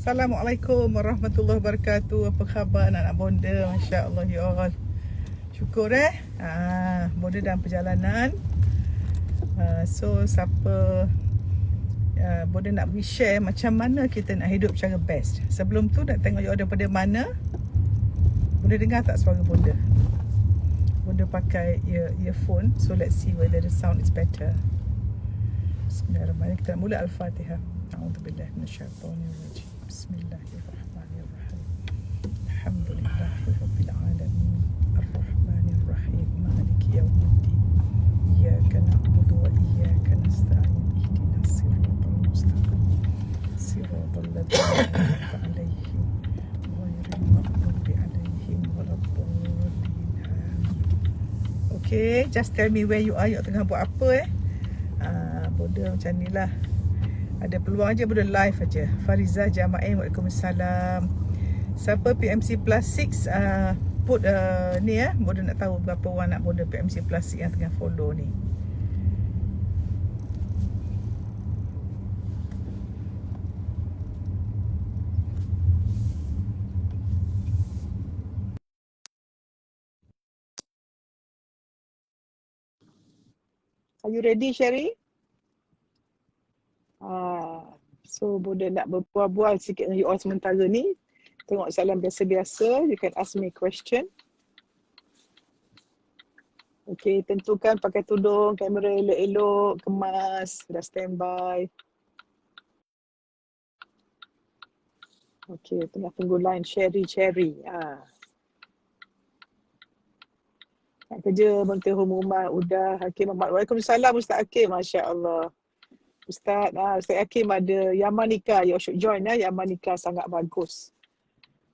Assalamualaikum warahmatullahi wabarakatuh. Apa khabar anak-anak bonda? Masya Allah ya all. Syukur bonda dalam perjalanan. So siapa bonda nak bagi share macam mana kita nak hidup cara best. Sebelum tu nak tengok you daripada mana. Bonda dengar tak suara bonda? Bonda pakai earphone. So let's see whether the sound is better. Bismillahirrahmanirrahim. Kita mula Al-Fatihah. A'udzubillahi minasyaitonirrajim. Bismillahirrahmanirrahim. Alhamdulillahirabbil alamin. Arrahmanirrahim. Maliki yaumiddin. Iyyaka na'budu wa iyyaka nasta'in. Ihdinas siratal mustaqim. Siratal ladzina an'amta 'alaihim ghairil maghdubi 'alaihim waladdallin. Okay, just tell me where you are. You tengah buat apa Bonda macam ni lah. Ada peluang aja Bonda live aja. Fariza Jamain, Waalaikumsalam. Siapa PMC Plus 6 put ni Bonda nak tahu berapa orang nak Bonda PMC Plus 6 yang tengah follow ni. Are you ready, Sherry? So Bonda nak berbual-bual sikit dengan you all sementara ni. Tengok soalan biasa-biasa. You can ask me question. Okay, tentukan pakai tudung, kamera elok-elok, kemas, dah standby. Okay, tengah tunggu line Cherry. Nak kerja, menteri rumah, udah. Hakim Ahmad. Waalaikumsalam Ustaz Hakim. Masya Allah. Ustaz Hakim ada Yamanika. You should join Yamanika sangat bagus.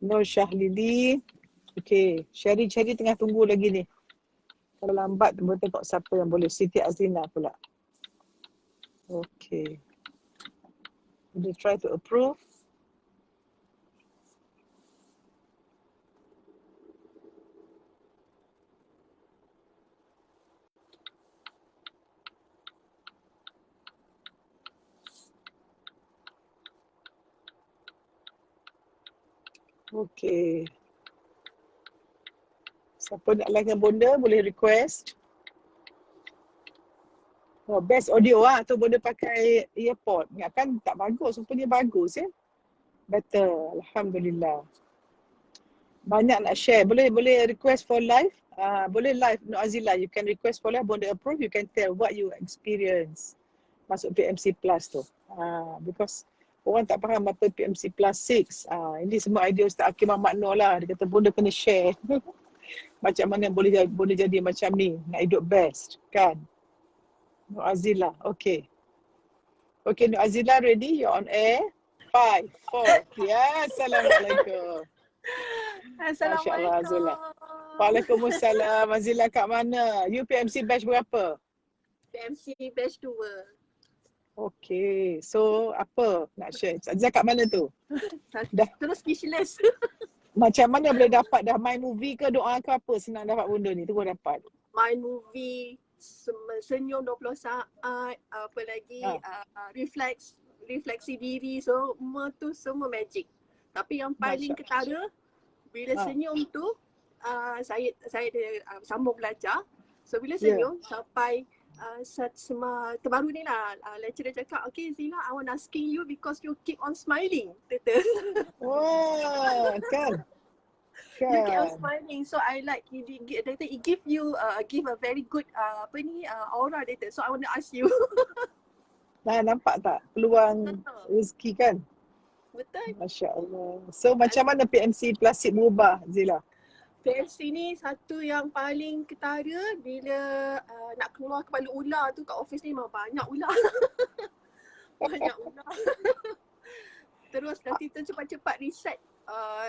Nur Syahlili. Okay. Cherry tengah tunggu lagi ni. Kalau lambat, boleh tengok siapa yang boleh. Siti Azina pula. Okay. Boleh try to approve. Okay. Siapa nak live dengan Bonda boleh request. Oh, best audio tu Bonda pakai earpod. Ingatkan tak bagus, rupanya bagus ya. Better, Alhamdulillah. Banyak nak share. Boleh request for live. Boleh live Nur Azila. You can request for live. Bonda approve. You can tell what you experience masuk PMC Plus tu. Because orang tak faham apa PMC Plus 6. Ini semua idea Ustaz Hakim Ahmad Noor lah. Dia kata Bonda kena share. Macam mana boleh jadi macam ni. Nak hidup best. Kan? Nur Azila. Okay. Okay, Nur Azila ready? You're on air. 5, 4. Ya, Assalamualaikum. Assalamualaikum. Waalaikumsalam. Azila kat mana? You PMC batch berapa? PMC batch 2. Okay. So, apa nak share? Azila kat mana tu? Dah. Terus speechless. Macam mana boleh dapat? Dah main movie ke doa ke apa? Senang dapat benda ni. Tunggu dapat. Main movie, senyum 20 saat, apa lagi, refleksi diri. Semua tu semua magic. Tapi yang paling ketara, bila senyum tu, saya sambung belajar. So bila senyum sampai terbaru ni lah, lecturer cakap, okay Zila, I want asking you because you keep on smiling. Wah, kan? You keep on smiling, so I like it give you give a very good aura data. So I want to ask you. Nampak tak peluang rezeki kan? Betul. Masya Allah. So macam mana PMC plastik berubah Zila? PMC ni satu yang paling ketara bila nak keluar kepala ular tu kat office ni memang banyak ular. Banyak ular. Terus dah kita cepat-cepat reset.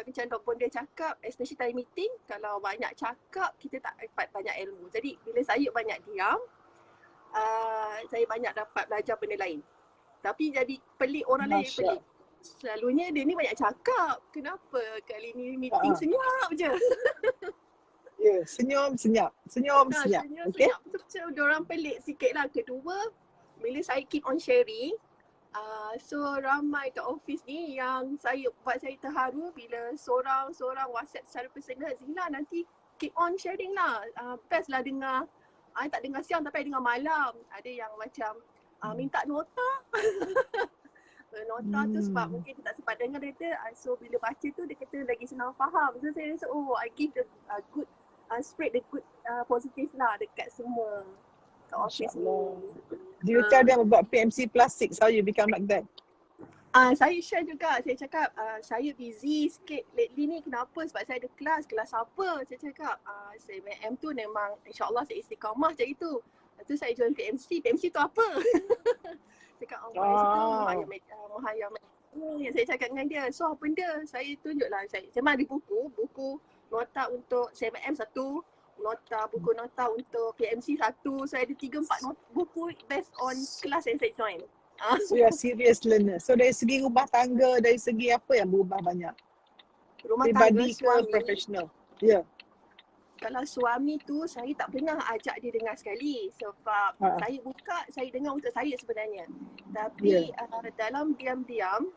Macam Dr. Bonda cakap, especially time meeting, kalau banyak cakap, kita tak dapat banyak ilmu. Jadi bila saya banyak diam, saya banyak dapat belajar benda lain. Tapi jadi pelik orang lain pelik. Selalunya dia ni banyak cakap. Kenapa kali ni meeting senyap je? Ya, senyum senyap. Senyum senyap. Okay? Senyap. Betul-betul diorang pelik sikit lah. Kedua, bila saya keep on sharing, So ramai kat office ni yang buat saya terharu bila seorang WhatsApp secara personal, Zila nanti keep on sharing lah. Best lah dengar. I tak dengar siang tapi I dengar malam. Ada yang macam minta nota. Nota tu sebab mungkin dia tak sempat dengar, dia kata so bila baca tu dia kata lagi senang faham. So saya rasa I give the good spread the good positive lah dekat semua kat office ni. Do you tell them about PMC plus 6, how you become like that? Saya share juga, saya cakap saya busy sikit lately ni, kenapa? Sebab saya ada kelas apa? Saya cakap CMM tu memang insyaAllah saya istiqamah macam itu. Lepas tu saya join PMC tu apa? Cakap Muhayyam yang saya cakap dengan dia. So apa benda? Saya tunjuklah, saya memang ada buku nota untuk CMM satu, buku nota untuk PMC satu. Saya ada 3-4 buku based on kelas yang saya join. So you are serious learner. So dari segi rumah tangga, dari segi apa yang berubah banyak? Rumah tangga, pribadi ke suami. profesional? Ya. Kalau suami tu saya tak pernah ajak dia dengar sekali sebab saya buka, saya dengar untuk saya sebenarnya. Tapi dalam diam-diam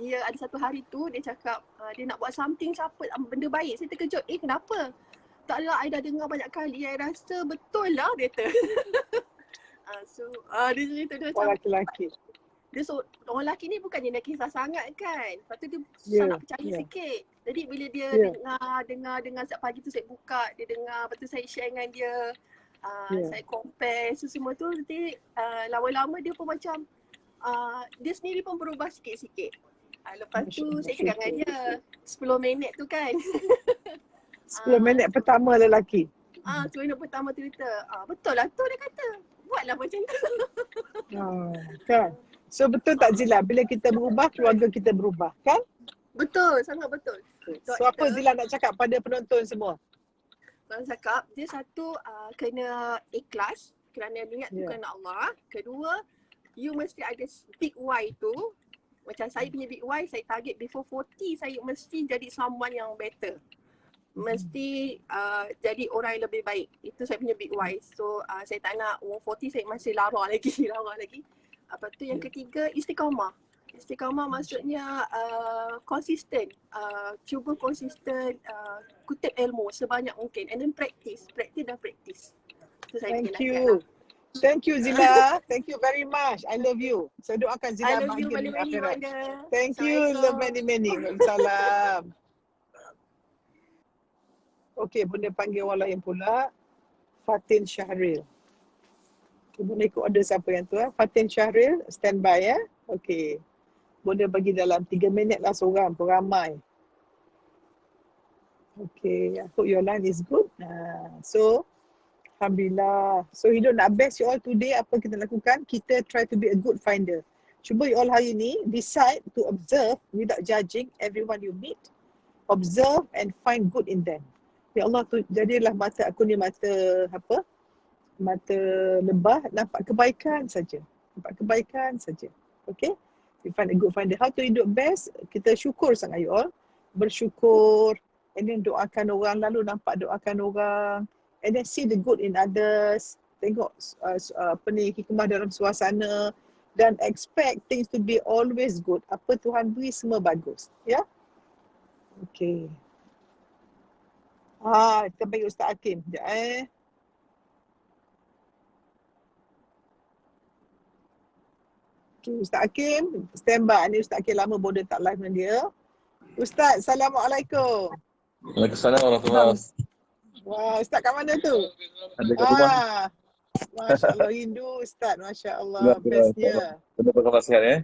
dia ada satu hari tu dia cakap dia nak buat something siapa benda baik. Saya terkejut, kenapa? Taklah, I dah dengar banyak kali, I rasa betul lah dia kata. Dia cerita dia macam lelaki. Dia orang lelaki ni bukannya nak kisah sangat kan. Lepas tu dia sangat percaya sikit. Jadi bila dia dengar setiap pagi tu saya buka, dia dengar, lepas tu saya share dengan dia. Saya compare semua tu, nanti lama-lama dia pun macam dia sendiri pun berubah sikit-sikit. Lepas tu saya cakap dengan dia 10 minit tu kan. 10 minit pertama lelaki. 10 minit pertama tu kata, betul lah tu dia kata. Buatlah macam tu. Kan? So betul tak Zila, bila kita berubah, keluarga kita berubah, kan? Betul, sangat betul. So apa Zila nak cakap pada penonton semua? Saya cakap, dia satu kena ikhlas kerana niat tu kerana Allah. Kedua, you mesti ada big why tu. Macam saya punya big why, saya target before 40 saya mesti jadi someone yang better. Mesti jadi orang yang lebih baik. Itu saya punya big why. So saya tak nak 40 saya masih lara lagi. Lepas tu yang ketiga, istiqamah. Istiqamah maksudnya konsisten. Cuba konsisten kutip ilmu sebanyak mungkin. And then practice dan practice. Itu saya punya nasihat. Thank you Zila. Thank you very much. I love you. Saya doakan Zila bahagia di akhirat. Thank you. Love many. Salam. Okey, bunda panggil orang lain pula. Fatin Syahril. Bunda ikut order siapa yang tu. Fatin Syahril, stand by ya. Okey. Bunda bagi dalam 3 minit lah seorang pun ramai. Okay, I hope your line is good. So, Alhamdulillah. So, hidup nak best you all today, apa kita lakukan? Kita try to be a good finder. Cuba you all hari ni decide to observe without judging everyone you meet. Observe and find good in them. Ya Allah, tu jadilah mata aku ni mata apa? Mata lebah, nampak kebaikan saja. Okay? We find a good finder. How to hidup best? Kita syukur sangat you all. Bersyukur. And then doakan orang, lalu nampak doakan orang. And then see the good in others. Tengok hikmah dalam suasana. Dan expect things to be always good. Apa Tuhan beri semua bagus. Ya? Okay. Kita bagi Ustaz Hakim. Sekejap Okay, Ustaz Hakim, stand by. Ni Ustaz Hakim lama bodoh tak live dengan dia. Ustaz, Assalamualaikum. Waalaikumsalam warahmatullahi wabarakatuh. Wah, Ustaz kat mana tu? Ada kat rumah. Masya Allah, Hindu Ustaz. Masya Allah, bestnya. Benar khabar sihat ya.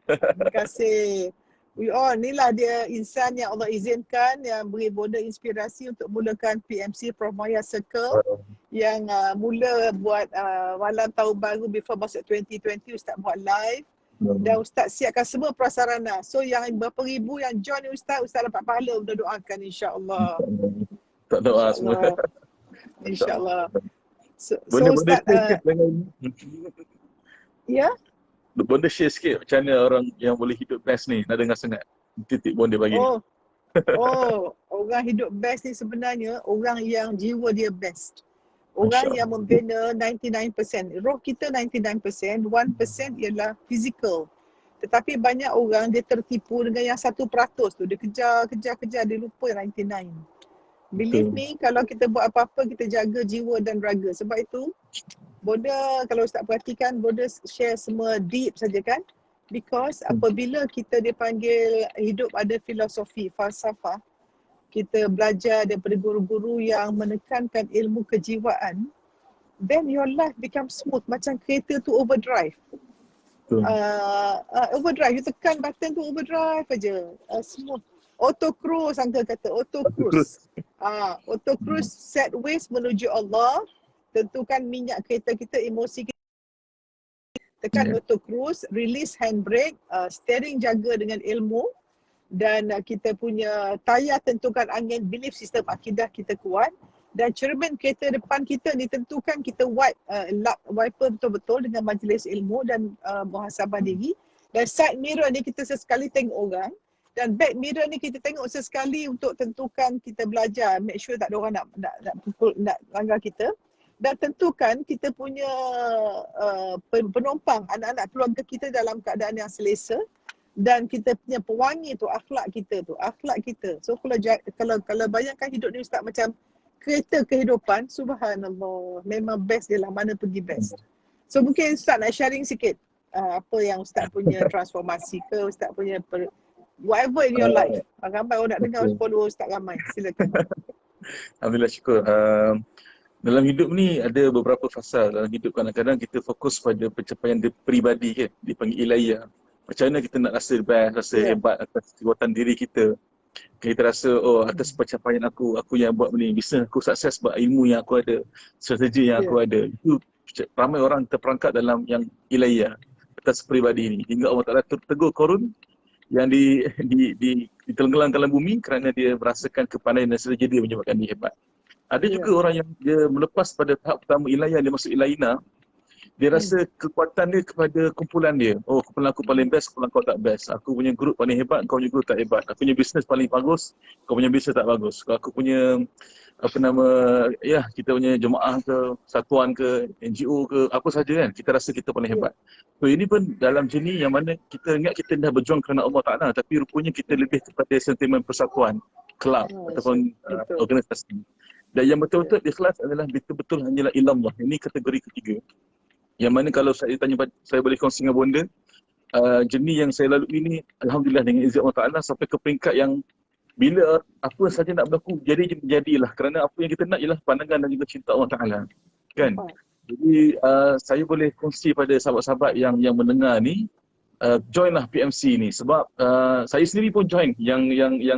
Terima kasih. We all, inilah dia insan yang Allah izinkan yang beri boda inspirasi untuk mulakan PMC Prof Maya Circle yang mula buat malam tahun baru before masuk 2020 Ustaz buat live dan Ustaz siapkan semua prasarana. So yang berapa ribu yang join Ustaz dapat pahala untuk doakan insya-Allah. Tak doa semua. InsyaAllah. So Ustaz ya? Bonda share sikit macam mana orang yang boleh hidup best ni, nak dengar sangat titik Bonda bagi. Orang hidup best ni sebenarnya orang yang jiwa dia best. Orang yang membina 99%. Roh kita 99%, 1% ialah physical. Tetapi banyak orang dia tertipu dengan yang 1% tu. Dia kejar, dia lupa yang 99. Believe me, kalau kita buat apa-apa, kita jaga jiwa dan raga. Sebab itu, Bonda kalau Ustaz perhatikan, Bonda share semua deep saja kan. Because apabila kita dipanggil hidup ada filosofi, falsafah, kita belajar daripada guru-guru yang menekankan ilmu kejiwaan, then your life become smooth. Macam kereta tu overdrive. Overdrive, you tekan button tu overdrive aja. Smooth. Auto cruise, Uncle kata. Auto cruise. Auto cruise set ways menuju Allah. Tentukan minyak kereta kita, emosi kita. Tekan auto cruise, release handbrake, steering jaga dengan ilmu, dan kita punya tayar tentukan angin, belief system akidah kita kuat, dan cermin kereta depan kita ditentukan kita wipe lap wiper betul-betul dengan majlis ilmu dan muhasabah diri, dan side mirror ni kita sesekali tengok orang, dan back mirror ni kita tengok sesekali untuk tentukan kita belajar, make sure tak ada orang nak pukul, nak langgar kita. Dan tentukan kita punya penumpang, anak-anak keluarga kita dalam keadaan yang selesa, dan kita punya pewangi tu, akhlak kita. So kalau bayangkan hidup ni Ustaz macam kereta kehidupan, subhanallah, memang best dia lah, mana pergi best. So mungkin Ustaz nak sharing sikit apa yang Ustaz punya transformasi ke, Ustaz punya whatever in your life. Ramai orang nak dengar, follow Ustaz ramai. Silakan. Alhamdulillah, syukur. Dalam hidup ni ada beberapa fasa. Dalam hidup kadang-kadang kita fokus pada pencapaian peribadi kan, dipanggil ilahiyah. Macam mana kita nak rasa best, rasa hebat atas kekuatan diri kita. Kita rasa, oh atas pencapaian aku yang buat ni, bisnes aku sukses sebab ilmu yang aku ada, strategi yang aku ada. Itu ramai orang terperangkap dalam yang ilahiyah atas peribadi ni. Hingga Allah Ta'ala tegur Qarun yang ditenggelam dalam bumi kerana dia merasakan kepandaian dan strategi dia menyebabkan dia hebat. Ada juga orang yang dia melepas pada tahap pertama ilahiyah, dia masuk ilahina, dia rasa kekuatan dia kepada kumpulan dia. Oh, kumpulan aku paling best, kumpulan kau tak best. Aku punya grup paling hebat, kau punya grup tak hebat. Aku punya bisnes paling bagus, kau punya bisnes tak bagus. Kalau aku punya kita punya jemaah ke, satuan ke, NGO ke, apa saja kan, kita rasa kita paling hebat. So ini pun dalam jenis yang mana kita ingat kita dah berjuang kerana Allah Ta'ala, tapi rupanya kita lebih kepada sentimen persatuan, kelab ataupun organisasi. Dan yang betul-betul ikhlas adalah betul-betul hanyalah ilallah. Ini kategori ketiga. Yang mana kalau saya tanya, saya boleh kongsi dengan Bonda, jenis yang saya lalui ini, alhamdulillah dengan izin Allah Ta'ala, sampai ke peringkat yang bila apa saja nak berlaku, jadilah. Kerana apa yang kita nak ialah pandangan dan juga cinta Allah Ta'ala. Kan? Jadi saya boleh kongsi pada sahabat-sahabat yang mendengar ni, joinlah PMC ni. Sebab saya sendiri pun join yang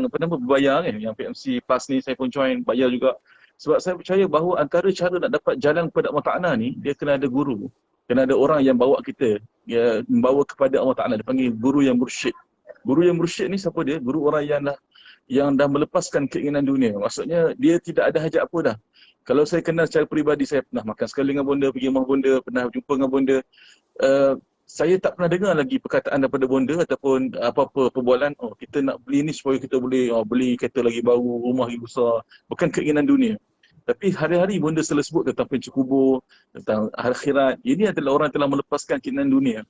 berbayar kan, yang PMC Plus ni saya pun join, bayar juga. Sebab saya percaya bahawa antara cara nak dapat jalan kepada Allah Ta'ala ni, dia kena ada guru. Kena ada orang yang bawa kita, dia membawa kepada Allah Ta'ala. Dia panggil guru yang mursyid. Guru yang mursyid ni siapa dia? Guru orang yang dah melepaskan keinginan dunia. Maksudnya dia tidak ada hajat apa dah. Kalau saya kenal secara peribadi, saya pernah makan sekali dengan Bonda, pergi rumah Bonda, pernah jumpa dengan Bonda. Saya tak pernah dengar lagi perkataan daripada Bonda ataupun apa-apa perbualan, oh kita nak beli ni supaya kita boleh beli kereta lagi baru, rumah lagi besar. Bukan keinginan dunia. Tapi hari-hari Bonda selalu sebut tentang pencuri kubur, tentang akhirat. Ini adalah orang yang telah melepaskan keinginan dunia.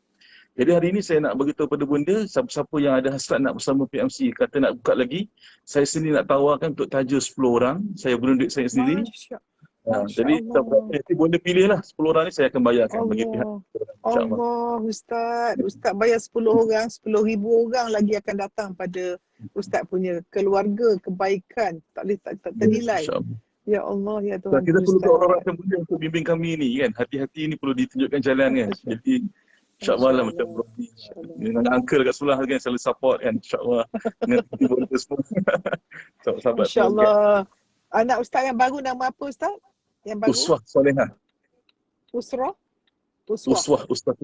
Jadi hari ini saya nak beritahu pada Bonda, siapa-siapa yang ada hasrat nak bersama PMC, kata nak buka lagi, saya sendiri nak tawarkan untuk taja 10 orang, saya guna duit saya sendiri. Jadi Bonda pilihlah 10 orang ni, saya akan bayarkan bagi pihak. Allah, Ustaz bayar 10 orang, 10,000 orang lagi akan datang pada Ustaz punya keluarga, kebaikan, tak boleh tak ternilai. Ya Allah, ya Tuhan. Kita perlu orang-orang yang mulia untuk bimbing kami ni kan. Hati-hati ni perlu ditunjukkan jalan kan. Jadi InsyaAllah lah macam bro ni. Dengan uncle kat sebelah kan selalu support kan. InsyaAllah. Dengan tiba-tiba kita semua. Sahabat InsyaAllah. Anak Ustaz yang baru nama apa Ustaz? Yang baru? Uswah Solehah. Usrah? Uswah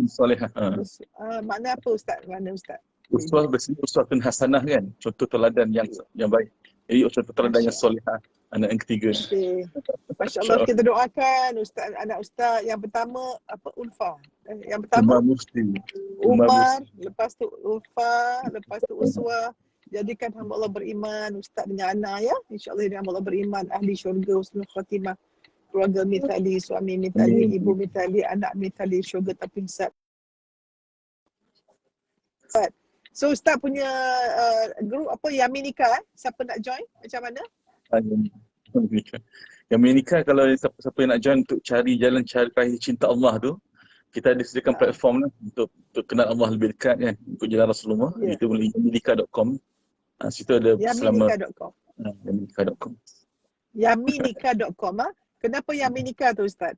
Solehah. Makna apa Ustaz? Mana Ustaz? Uswah bersini uswatun hasanah kan. Contoh teladan yang baik. Jadi contoh teladan yang solehah. Anak yang ketiga. Okay. Masya Allah, kita doakan Ustaz, anak Ustaz yang pertama apa Ulfa. Yang pertama Umar, lepas tu Ulfa, lepas tu Uswah. Jadikan hamba Allah beriman, Ustaz dengan anak ya. InsyaAllah dia hamba Allah beriman, ahli syurga, husnul khatimah. Keluarga Mithali, suami Mithali, ibu Mithali, anak Mithali, syurga tapi hisab. So Ustaz punya group apa Yaminika, siapa nak join? Macam mana? Yang menikah kalau siapa yang nak join untuk cari jalan cari cinta Allah tu, kita ada sediakan platform lah untuk kenal Allah lebih dekat kan, untuk jalan Rasulullah. Itu boleh yaminika.com. Situ ada selama Yaminika.com. Yaminika.com. Yaminika.com Kenapa Yaminika tu Ustaz?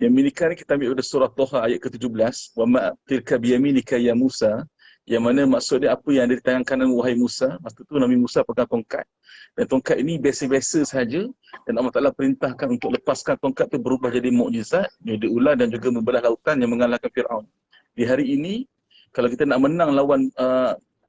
Yaminika ni kita ambil dari surah Toha ayat ke-17. Wa ma tilka biyaminika ya Musa. Yang mana maksud dia apa yang ada di tangan kanan wahai Musa. Masa tu Nabi Musa pegang tongkat. Dan tongkat ini biasa-biasa sahaja. Dan Allah Ta'ala perintahkan untuk lepaskan tongkat tu berubah jadi mukjizat, jadi ular dan juga membelah lautan yang mengalahkan Fir'aun. Di hari ini, kalau kita nak menang lawan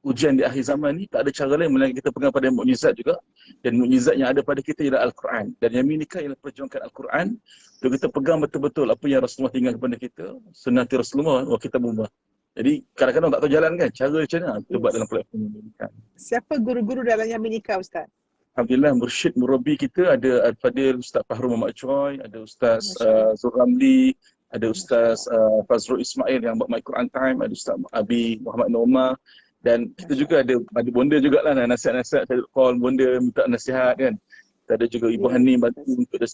ujian di akhir zaman ni, tak ada cara lain melainkan kita pegang pada mukjizat juga. Dan mukjizat yang ada pada kita ialah Al-Quran. Dan Yaminika ialah perjuangkan Al-Quran. Untuk kita pegang betul-betul apa yang Rasulullah tinggal kepada kita. Sunnati Rasulullah wa kita ubah. Jadi kadang-kadang tak tahu jalan kan, cara macam mana kita buat dalam platform Yaminika. Siapa guru-guru dalam Yaminika Ustaz? Alhamdulillah, mursyid murabi kita ada Al-Fadil Ustaz Fahru Muhammad Choi, ada Ustaz Zul Ramli, ada Ustaz Fazrul Ismail yang buat My Quran Time, ada Ustaz Abi Muhammad Norma, dan kita juga ada bonda jugalah nasihat-nasihat, saya call bonda minta nasihat kan. Kita ada juga Ibu Hani bantu untuk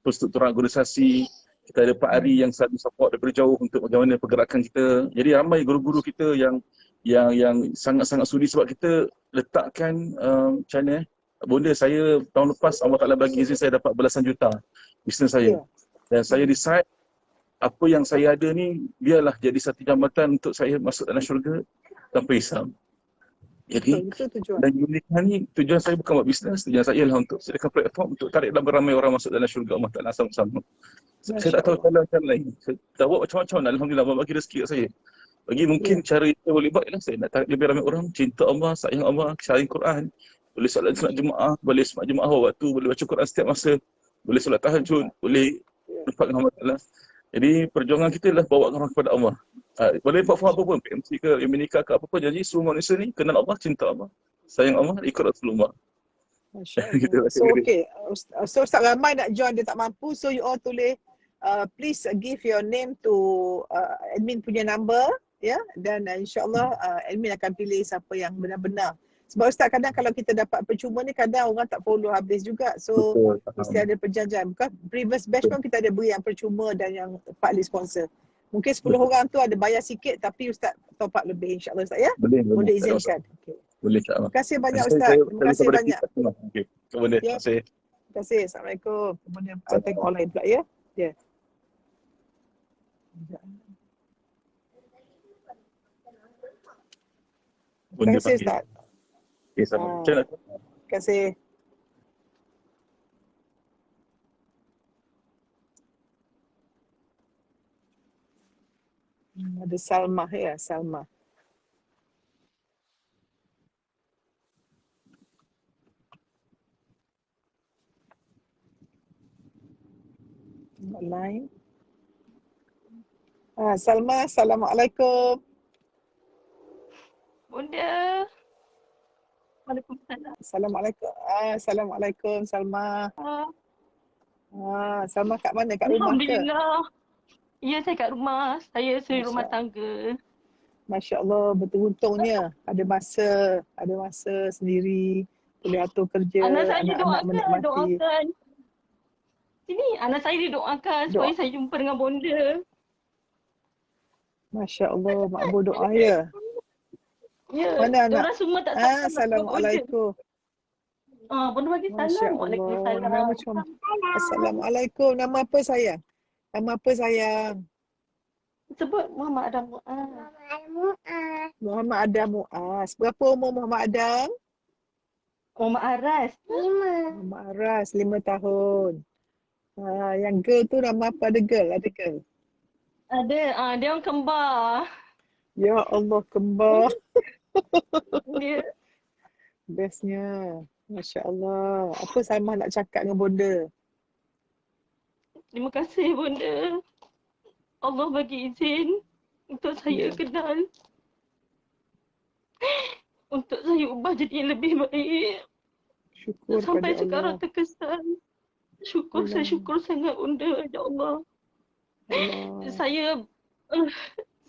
perstrukturan organisasi. Kita ada Pak Ari yang selalu support daripada jauh untuk bagaimana pergerakan kita. Jadi ramai guru-guru kita yang sangat-sangat sudi sebab kita letakkan macam mana bonda saya tahun lepas Allah Ta'ala bagi izin saya dapat belasan juta bisnes saya. Dan saya decide apa yang saya ada ni biarlah jadi satu jambatan untuk saya masuk dalam syurga tanpa hisab. Jadi dan Yaminika ni tujuan saya bukan buat bisnes, tujuan saya ialah untuk sediakan platform untuk tarik ramai orang masuk dalam syurga Allah Ta'ala sama-sama. Saya tak tahu cara lain. Saya tak buat macam-macam. Alhamdulillah Allah bagi rezeki kat saya. Bagi mungkin cara yang saya boleh buat ialah saya nak tarik lebih ramai orang cinta Allah, sayang Allah, sayang Quran. Boleh solat Jumaat, boleh semak Jumaat waktu, boleh baca Quran setiap masa, boleh solat tahajud, boleh lupa dengan Allah Ta'ala. Jadi perjuangan kita ialah bawa orang kepada Allah. Boleh platform apa pun, PMC ke, Yaminika ke apa-apa. Jadi semua manusia ni kenal Allah, cinta Allah, sayang Allah, ikut Rasulullah. Masya Allah. So okay, so Ustaz ramai nak join dia tak mampu, so you all tulis please give your name to admin punya number dan insyaAllah admin akan pilih siapa yang benar-benar. Sebab Ustaz kadang kalau kita dapat percuma ni kadang orang tak follow habis juga, so mesti ada perjanjian. Bukan previous batch pun kita ada beri yang percuma dan yang partly sponsor. Mungkin 10 orang tu ada bayar sikit tapi Ustaz top up lebih insyaAllah Ustaz ya? Boleh izinkan. Okay. Boleh insyaAllah. Terima kasih banyak Ustaz. Terima kasih banyak. Okay. Terima kasih. Terima kasih. Assalamualaikum. Kemudian tengok online pula ya. Ya. Terima kasih Ustaz. Okay, sama. Terima kasih. Ada Salma ya, Salma. Online. Salma, Assalamualaikum. Bunda. Waalaikumsalam. Assalamualaikum. Assalamualaikum Salma. Salma kat mana? Kat rumah ke? Alhamdulillah. Ya, saya kat rumah. Saya suri rumah tangga. Masya Allah, beruntungnya ada masa sendiri, boleh atur kerja, anak saya anak-anak doakan. Sini, anak saya didoakan supaya saya jumpa dengan bonda. Masya Allah, makbul doa ya. Ya, mana anak? Diorang semua tak tahu. Assalamualaikum. Bonda bagi salam. Waalaikumsalam. Assalamualaikum. Nama apa sayang? Nama apa sayang? Sebut Muhammad Adam Muaz. Muhammad Adam Muaz. Berapa umur Muhammad Adam? Muhammad Aras. 5. Muhammad Aras, 5 tahun. Yang girl tu nama apa? Ada girl? Ada girl? Ada. Dia orang kembar. Ya Allah, kembar. Dia. Bestnya. Masya Allah. Apa Salma nak cakap dengan bonda? Terima kasih bonda. Allah bagi izin untuk saya kenal. Untuk saya ubah jadi yang lebih baik. Syukur sampai pada sekarang Allah. terkesan. Syukur, saya syukur sangat bonda. Ya Allah. Saya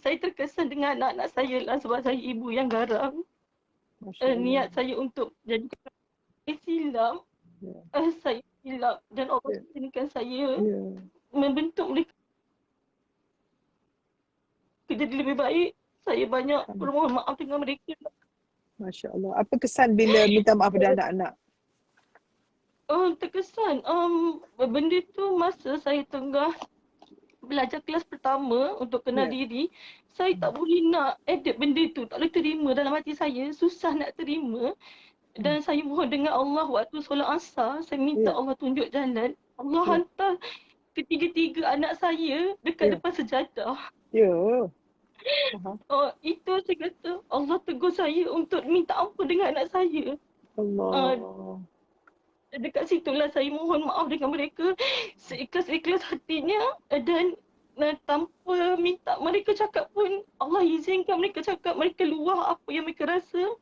saya terkesan dengan anak-anak saya lah sebab saya ibu yang garang. Masya Allah. Niat saya untuk jadi silap, Ya. saya silap dan Allah Ya. izinkan saya Ya. membentuk mereka jadi lebih baik. Saya banyak bermohon maaf dengan mereka. Masya Allah. Apa kesan bila minta maaf pada anak-anak? Terkesan. Benda tu masa saya tengah belajar kelas pertama untuk kenal diri, saya tak boleh nak edit benda tu, tak boleh terima dalam hati saya, susah nak terima. Dan saya mohon dengan Allah waktu solat asar, saya minta Allah tunjuk jalan. Allah hantar ketiga-tiga anak saya dekat depan sejadah. Ya. Itu saya kata Allah tegur saya untuk minta ampun dengan anak saya. Allah. Dekat situlah saya mohon maaf dengan mereka seikhlas-ikhlas hatinya dan tanpa minta mereka cakap pun Allah izinkan mereka cakap, mereka luah apa yang mereka rasa.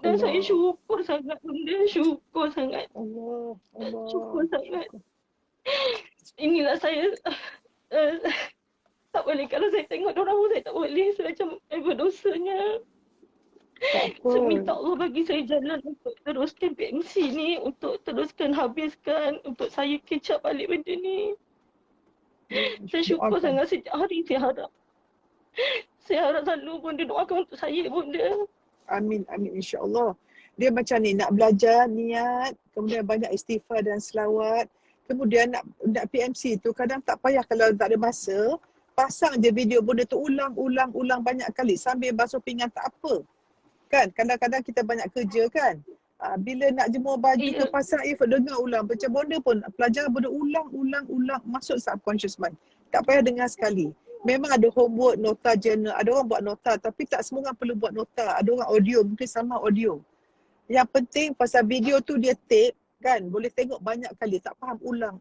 Dan saya syukur sangat bunda, syukur sangat. Allah. Syukur sangat. Inilah saya tak boleh, kalau saya tengok diorang pun saya tak boleh, saya macam berdosanya. Saya minta Allah bagi saya jalan untuk teruskan PMC ni, untuk teruskan habiskan, untuk saya catch up balik benda ni. Saya syukur sangat sejak hari saya harap selalu bunda doakan untuk saya bunda. Amin, amin insya-Allah. Dia macam ni, nak belajar, niat, kemudian banyak istighfar dan selawat. Kemudian nak PMC tu kadang tak payah kalau tak ada masa, pasang je video benda tu ulang banyak kali sambil basuh pinggan tak apa. Kan kadang-kadang kita banyak kerja kan. Bila nak jemur baju tu pasang earphone, dengar ulang. Macam bonda pun pelajaran benda ulang masuk subconscious mind. Tak payah dengar sekali. Memang ada homework, nota journal. Ada orang buat nota tapi tak semua orang perlu buat nota. Ada orang audio, mungkin sama audio. Yang penting pasal video tu dia tape kan, boleh tengok banyak kali. Tak faham ulang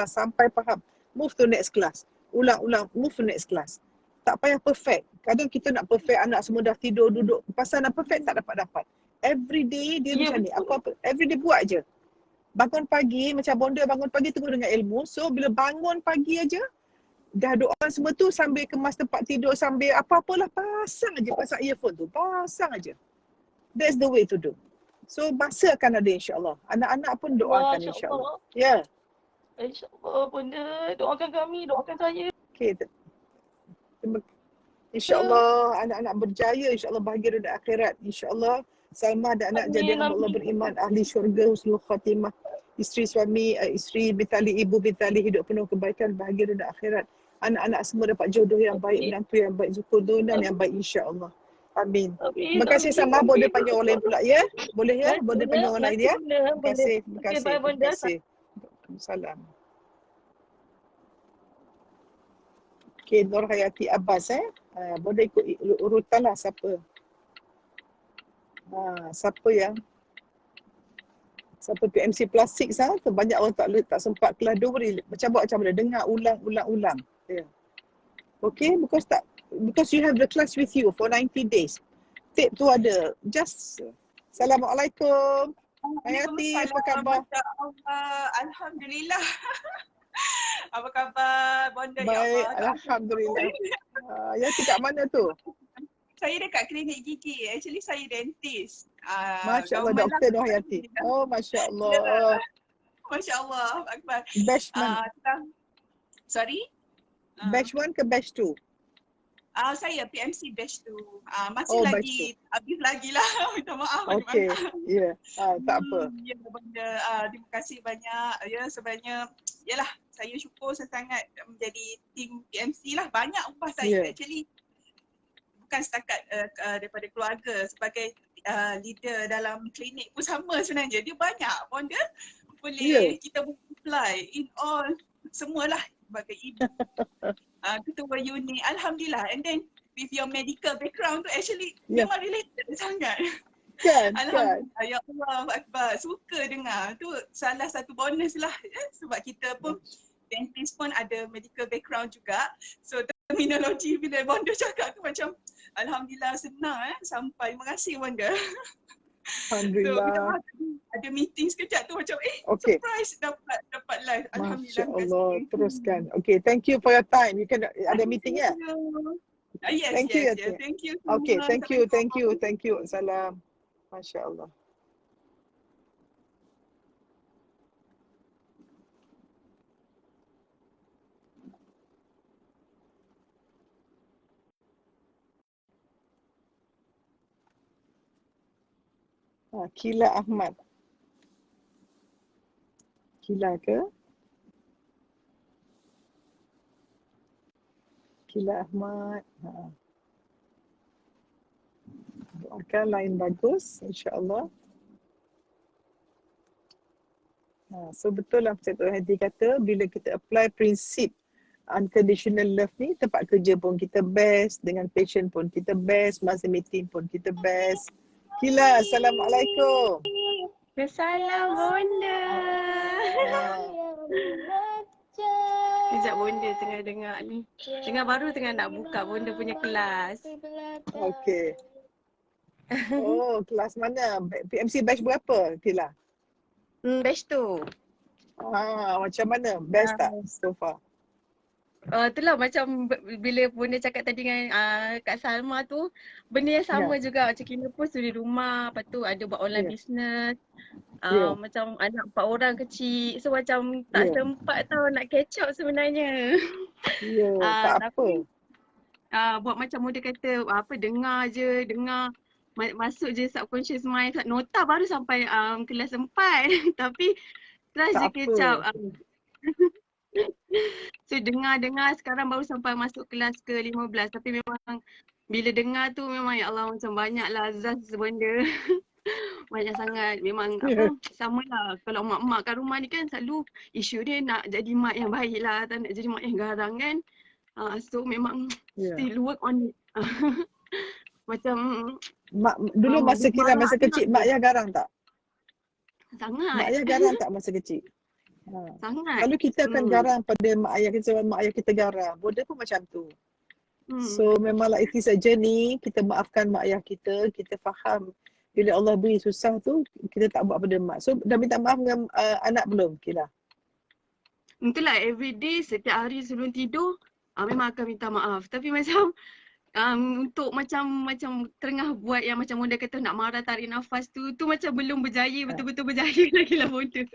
sampai faham. Move to next class. Ulang, move to next class. Tak payah perfect. Kadang kita nak perfect, anak semua dah tidur, duduk. Pasal nak perfect tak dapat. Every day dia macam ni. Apa-apa, every day buat je. Bangun pagi, macam bonda bangun pagi tunggu dengan ilmu. So bila bangun pagi aja, dah doa semua tu sambil kemas tempat tidur, sambil apa-apalah pasang aja, pasang earphone tu. Pasang aja. That's the way to do. So masa akan ada insya-Allah. Anak-anak pun doakan insya-Allah. Ya. InsyaAllah bunda, doakan kami, doakan saya. Okay. InsyaAllah anak-anak berjaya, insyaAllah bahagia dunia akhirat. InsyaAllah Salma dan anak jadi hamba Allah beriman, ahli syurga, husnul khatimah. Isteri suami, isteri bintali, ibu bintali, hidup penuh kebaikan, bahagia dunia akhirat. Anak-anak semua dapat jodoh yang baik, menantu yang baik, zukudunan yang baik insyaAllah. Amin. Terima kasih sama, boleh panggil orang lain pula ya? Boleh ya? Boleh panggil orang lain ya? Terima kasih. Terima kasih. Salam. Okay, Nur Hayati Abbas boleh ikut urutan lah siapa. Siapa PMC plastik tu banyak orang tak sempat kelas 2 macam buat macam mana, dengar ulang. Yeah. Okay, because you have the class with you for 90 days. Tape tu ada. Just Assalamualaikum. Hayati, apa khabar? Alhamdulillah. Apa khabar bonda? Baik, alhamdulillah. Hayati kat mana tu? Saya dekat klinik gigi. Actually saya dentist. Masya Allah, Dr. Nur Hayati. Oh, Masya Allah. Masya Allah. Akbar. Batch mana? Sorry? Batch 1 ke batch 2? Saya PMC batch 2. Masih lagi, habis lagi lah. Minta maaf. Okay, ya. Tak apa. Ya, benda. Terima kasih banyak. Ya, sebenarnya, yalah, saya syukur sangat menjadi tim PMC lah. Banyak upah saya. Actually, bukan setakat daripada keluarga, sebagai leader dalam klinik pun sama sebenarnya. Dia banyak pun dia boleh kita apply in all semualah sebagai ibu, ketua unit. Alhamdulillah. And then with your medical background tu actually memang related sangat. Kan, alhamdulillah. Ya Allah Akbar. Suka dengar. Tu salah satu bonus lah sebab kita pun dentist pun ada medical background juga. So terminologi bila bonda cakap tu macam alhamdulillah senang sampai. Terima kasih bonda. Alhamdulillah. ada meeting sekejap tu macam Okay. surprise dapat live. Masya Alhamdulillah. terima Allah. kasih. Teruskan. Okay, thank you for your time. You can ada meeting ya? Yes, Thank you, yes, Ati. yes. Thank you semua. Okay, thank you. Assalamualaikum. Thank you. Salam. Masya Allah. Kila Ahmad. Kila ke? Kila Ahmad. Doakan lain bagus, insya-Allah. So betul lah Cik Tok Hadi kata, bila kita apply prinsip unconditional love ni, tempat kerja pun kita best, dengan patient pun kita best, masa meeting pun kita best. Kila, Assalamualaikum. Salam Bonda. Sekejap Bonda tengah dengar ni. Baru tengah nak buka Bonda punya kelas. Okay. Oh, kelas mana? PMC batch berapa, Kila? Batch tu. Macam mana? Best tak so far? Itulah macam bila Bonda cakap tadi dengan Kak Salma tu, benda yang sama juga. Macam kita pun studi rumah, lepas tu ada buat online business. Macam anak 4 orang kecil. So macam tak sempat tau nak catch up sebenarnya. Tak tapi, apa. buat macam Bonda kata, dengar je, masuk je subconscious mind. Nota baru sampai kelas 4 tapi terus je catch up. So dengar sekarang baru sampai masuk kelas ke-15. Tapi memang bila dengar tu memang ya Allah macam banyak lah azaz benda. Banyak sangat. Memang samalah. Kalau mak-mak kat rumah ni kan selalu isu dia nak jadi mak yang baik lah. Tak nak jadi mak yang garang kan. So memang still work on it. Macam Dulu masa Kila masa kecil, mak ayah garang tak? Sangat. Mak ayah garang tak masa kecil? Sangat. Lalu kita akan garang pada mak ayah kita sebab mak ayah kita garang. Bonda pun macam tu. So memanglah it is a journey. Kita maafkan mak ayah kita. Kita faham bila Allah beri susah tu, kita tak buat pada mak. So dah minta maaf dengan anak belum, Kila? Itulah everyday setiap hari sebelum tidur memang akan minta maaf. Tapi macam untuk macam tengah buat yang macam Bonda kata nak marah tarik nafas tu macam belum berjaya, betul-betul berjaya lagi lah Bonda.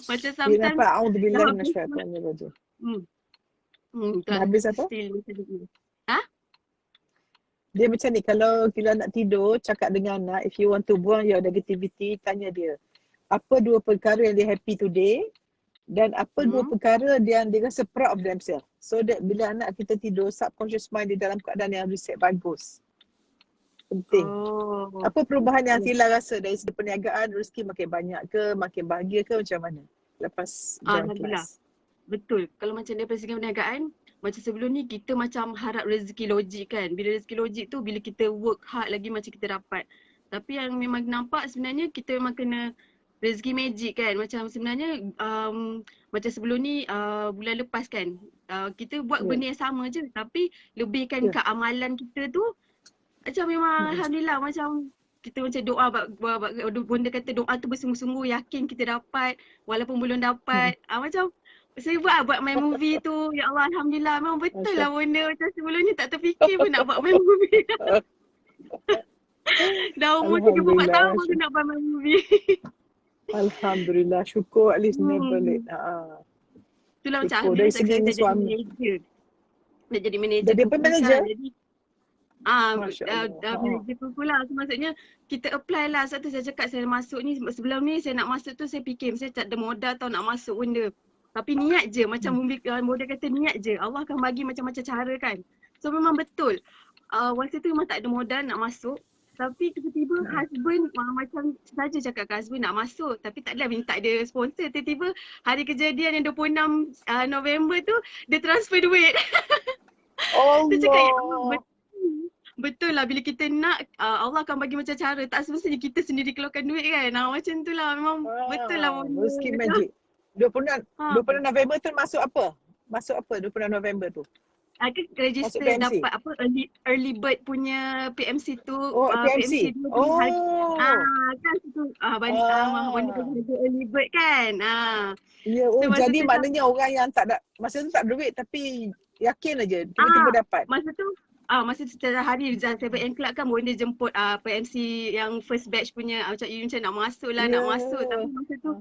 Macam sometimes A'udzubillah minasyaitanir rajim. Dah habis apa? Dia macam ni, kalau Kila nak tidur, cakap dengan anak, if you want to buang your negativity, tanya dia, apa 2 perkara yang dia happy today dan apa 2 perkara dia rasa proud of themselves. So that bila anak kita tidur, subconscious mind dia dalam keadaan yang reset bagus. Penting. Apa perubahan yang Kila rasa dari segi perniagaan, rezeki makin banyak ke, makin bahagia ke, macam mana lepas join kelas? Betul. Kalau macam daripada segi perniagaan, macam sebelum ni kita macam harap rezeki logik kan. Bila rezeki logik tu bila kita work hard lagi macam kita dapat. Tapi yang memang nampak sebenarnya kita memang kena rezeki magic kan. Macam sebenarnya macam sebelum ni bulan lepas kan. Kita buat benda yang sama je tapi lebihkan ke amalan kita tu macam memang alhamdulillah macam kita macam doa Bonda kata doa tu bersungguh-sungguh yakin kita dapat walaupun belum dapat. Macam saya buat main movie tu, ya Allah alhamdulillah memang betul lah Bonda macam sebelum ni tak terfikir pun nak buat main movie. Dah umur 34 tahun baru nak buat main movie. Alhamdulillah, syukur at least never late. Itulah macam Alhamdulillah saya jadi manager. Nak jadi manager. Jadi apa manager? Jadi manager pula. So, maksudnya kita apply lah. Satu saya cakap saya masuk ni, sebelum ni saya nak masuk tu saya fikir saya tak ada modal tau nak masuk benda. Tapi niat je, macam Bonda kata niat je. Allah akan bagi macam-macam cara kan. So memang betul. Waktu tu memang tak ada modal nak masuk. Tapi tiba-tiba husband macam saja cakap ke husband nak masuk. Tapi tak adalah minta dia sponsor. Tiba-tiba hari kejadian yang 26 November tu dia transfer duit. Dia cakap ya Allah betul lah bila kita nak Allah akan bagi macam cara. Tak semestinya kita sendiri keluarkan duit kan. Macam tu lah memang betul lah. Rezeki magic. 26 November tu masuk apa? Masuk apa 26 November tu? Aku register dapat apa early bird punya PMC tu. PMC. Kan masa tu Wanda Ah. kerja early bird kan. Ya, So masa jadi tu maknanya orang yang tak ada, masa tu tak ada duit tapi yakin aja tiba-tiba dapat. masa tu secara hari Rizal 7am Club kan Bonda jemput PMC yang first batch punya macam you macam nak masuk lah, nak masuk. Tapi masa tu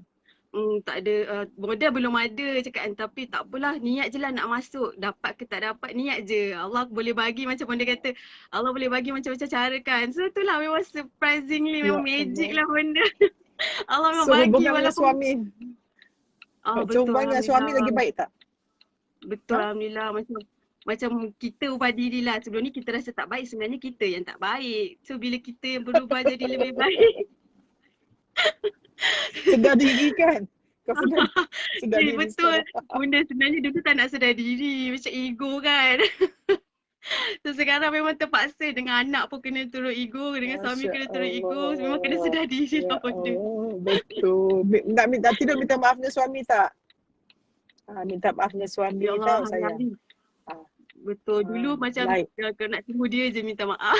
tak ada, Bonda belum ada cakap kan, tapi tak apalah, niat je lah nak masuk. Dapat ke tak dapat, niat je. Allah boleh bagi macam Bonda kata, Allah boleh bagi macam-macam cara kan. So tu lah memang surprisingly, memang magic lah Bonda. Allah memang So bagi hubungan dengan walaupun suami, betul, hubungan dengan suami lagi baik tak? Betul, Alhamdulillah. Macam kita ubah diri lah. Sebelum ni kita rasa tak baik, sebenarnya kita yang tak baik. So bila kita yang berubah jadi lebih baik. Sedar diri kan? Kau sedar diri Betul. sekarang. Bunda sebenarnya dulu tak nak sedar diri. Macam ego kan. So sekarang memang terpaksa, dengan anak pun kena turun ego, dengan suami kena turun ego. Memang kena sedar diri lah Bunda. Betul. Nak minta tidur minta maaf dengan suami tak? Minta maaf dengan suami Ya Allah, tau sayang. Betul. Dulu macam kalau nak tunggu dia je minta maaf.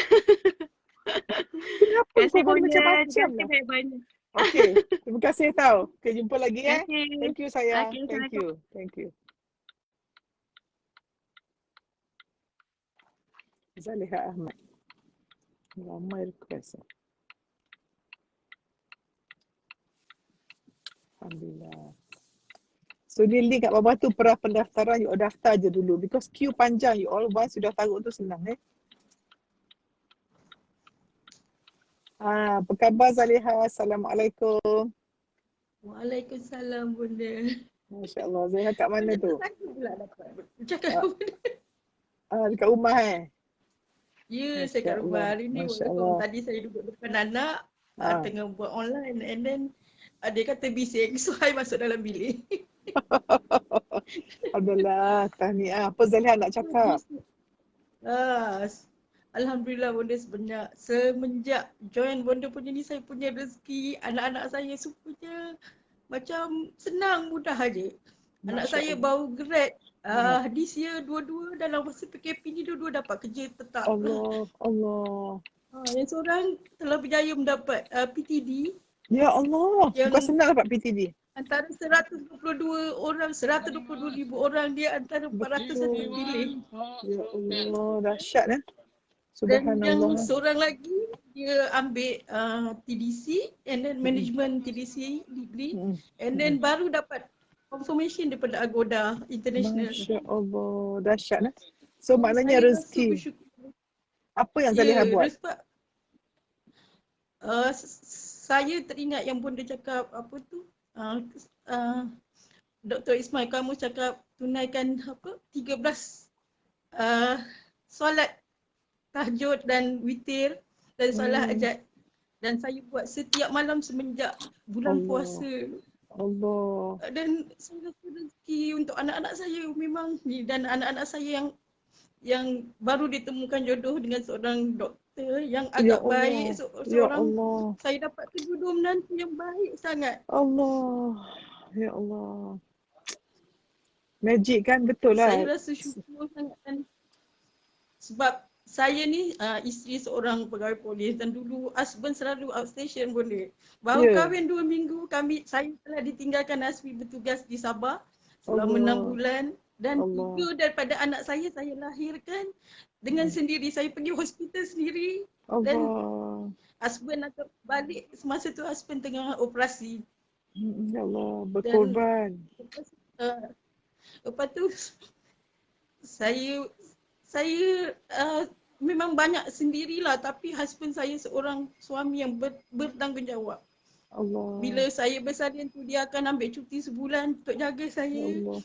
Kenapa Kasih kau Bunda. macam-macam Kasih lah? banyak-banyak. Okay, terima kasih tau. Okay, jumpa lagi Okay. Thank you sayang. Okay, Thank you. Zaliha Ahmad. Ramai request. Alhamdulillah. So ni link kat bawah tu pra pendaftaran, you daftar je dulu because queue panjang. You all once sudah taruh tu senang apa khabar Zaliha? Assalamualaikum. Waalaikumsalam Bunda. Masya Allah. Zaliha kat mana tu? Aku pula dapat bercakap Bunda. Dekat rumah Ya, saya kat rumah. Hari ni walaupun tadi saya duduk depan anak, tengah buat online and then dia kata bising, so I masuk dalam bilik. Alhamdulillah, tahniah. Apa Zaliha nak cakap? Alhamdulillah Bonda semenjak join Bonda punya ni, saya punya rezeki, anak-anak saya semuanya macam senang, mudah aja. Anak saya baru grad this year, dua-dua dalam masa PKP ni dua-dua dapat kerja tetap. Allah. Yang seorang telah berjaya mendapat PTD. Ya Allah, bukan senang dapat PTD. Antara 122 orang, 122,000 orang, dia antara 400 yang terpilih. Ya Allah, dahsyat Dan yang seorang lagi, dia ambil TDC and then management TDC degree and then baru dapat confirmation daripada Agoda International. Masya Allah, dahsyat So maknanya rezeki. Apa yang Zaliha buat? Saya teringat yang Bonda cakap Dr. Ismail, kamu cakap tunaikan 13 solat tahajud dan witir dan solat hajat. Dan saya buat setiap malam semenjak bulan puasa. Allah. Dan saya rasa rezeki untuk anak-anak saya memang ni, dan anak-anak saya yang baru ditemukan jodoh dengan seorang doktor yang agak baik, seorang saya dapat kedua-dua menantu yang baik sangat. Allah. Ya Allah. Magic kan, betul lah. Saya rasa syukur sangat kan. Sebab saya ni isteri seorang pegawai polis dan dulu husband selalu outstation Bonda. Baru kahwin 2 minggu saya telah ditinggalkan Asfi bertugas di Sabah selama 6 bulan. Dan 3 daripada anak saya lahirkan dengan sendiri. Saya pergi hospital sendiri. Dan husband akan balik semasa tu husband tengah operasi. Ya Allah, berkorban. Lepas tu saya memang banyak sendirilah, tapi husband saya seorang suami yang bertanggungjawab. Allah. Bila saya bersalin tu, dia akan ambil cuti sebulan untuk jaga saya. Allah.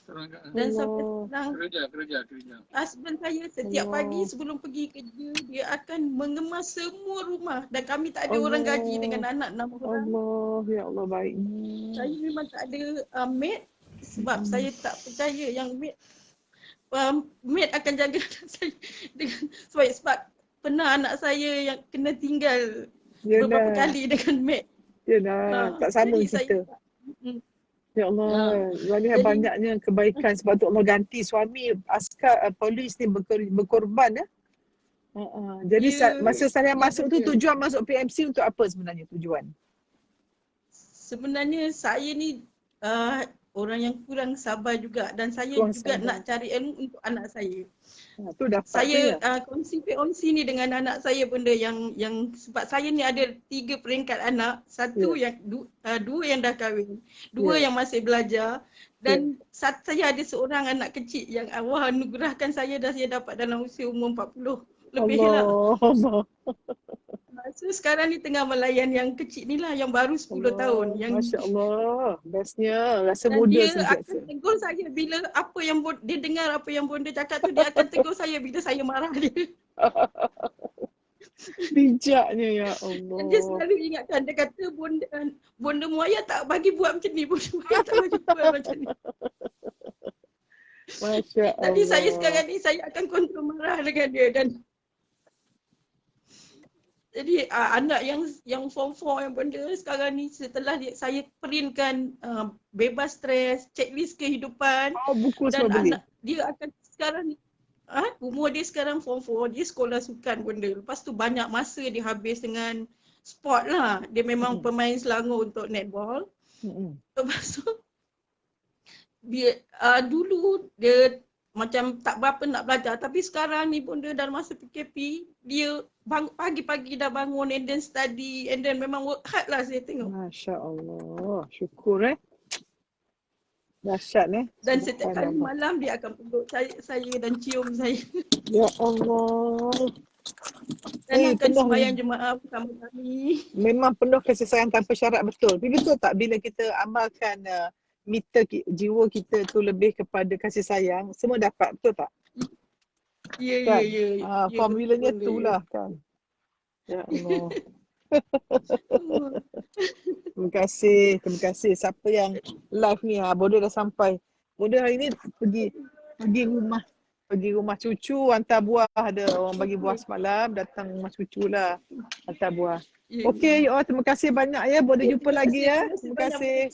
Dan sampai sekarang kerja. husband saya setiap pagi sebelum pergi kerja, dia akan mengemas semua rumah. Dan kami tak ada orang gaji dengan anak 6 orang. Allah, ya Allah baiknya. Saya memang tak ada maid sebab saya tak percaya yang maid akan jaga anak saya dengan sebab pernah anak saya yang kena tinggal beberapa kali dengan maid. Tak sama kita. Ya Allah, Zaliha banyaknya kebaikan sebab tu Allah ganti suami askar polis ni berkorban Jadi masa saya masuk tu tujuan masuk PMC untuk apa sebenarnya tujuan? sebenarnya saya ni orang yang kurang sabar juga dan saya Kurang juga sabar. nak cari ilmu untuk anak saya. Tu dapat tu Saya ya. kongsi ni dengan anak saya benda yang sebab saya ni ada 3 peringkat anak, satu yang dua yang dah kahwin, dua yang masih belajar dan saya ada seorang anak kecil yang Allah anugerahkan saya dah saya dapat dalam usia umur 40 lebih lah. Allah. So sekarang ni tengah melayan yang kecil ni lah yang baru 10 tahun yang Masya Allah. Bestnya. Rasa dan muda dia sikit. akan tegur saya bila apa yang dia dengar apa yang bonda cakap tu dia akan tegur saya bila saya marah dia. Bijaknya ya Dan dia Allah. selalu ingatkan dia kata bonda Muaya tak bagi buat macam ni, bonda Muaya tak bagi buat macam ni. Masya Allah. Jadi saya sekarang ni saya akan kontrol marah dengan dia dan jadi anak yang form 4 yang benda sekarang ni setelah saya printkan bebas stres, checklist kehidupan buku dan semua beli. anak dia akan sekarang ni umur dia sekarang form 4, dia sekolah sukan benda. Lepas tu banyak masa dia habis dengan sport lah. Dia memang pemain Selangor untuk netball. Lepas tu dia dulu dia macam tak berapa nak belajar tapi sekarang ni pun dia dalam masa PKP dia pagi-pagi dah bangun and then study and then memang work hard lah saya tengok. Masya Allah. Syukur Dahsyat Dan setiap kali malam dia akan peluk saya dan cium saya. Ya Allah. Dan akan sembahyang jemaah bersama kami. Memang penuh kasih sayang tanpa syarat betul. Tapi betul tak bila kita amalkan meter jiwa kita tu lebih kepada kasih sayang, semua dapat, betul tak? Ya. Formulanya itulah kan. Ya Allah. Terima kasih. Siapa yang live ni, Bonda dah sampai. Bonda hari ni pergi rumah cucu, hantar buah. Ada orang bagi buah semalam, datang rumah cucu lah, hantar buah. Okey, terima kasih banyak ya. Bonda jumpa lagi ya. Terima kasih.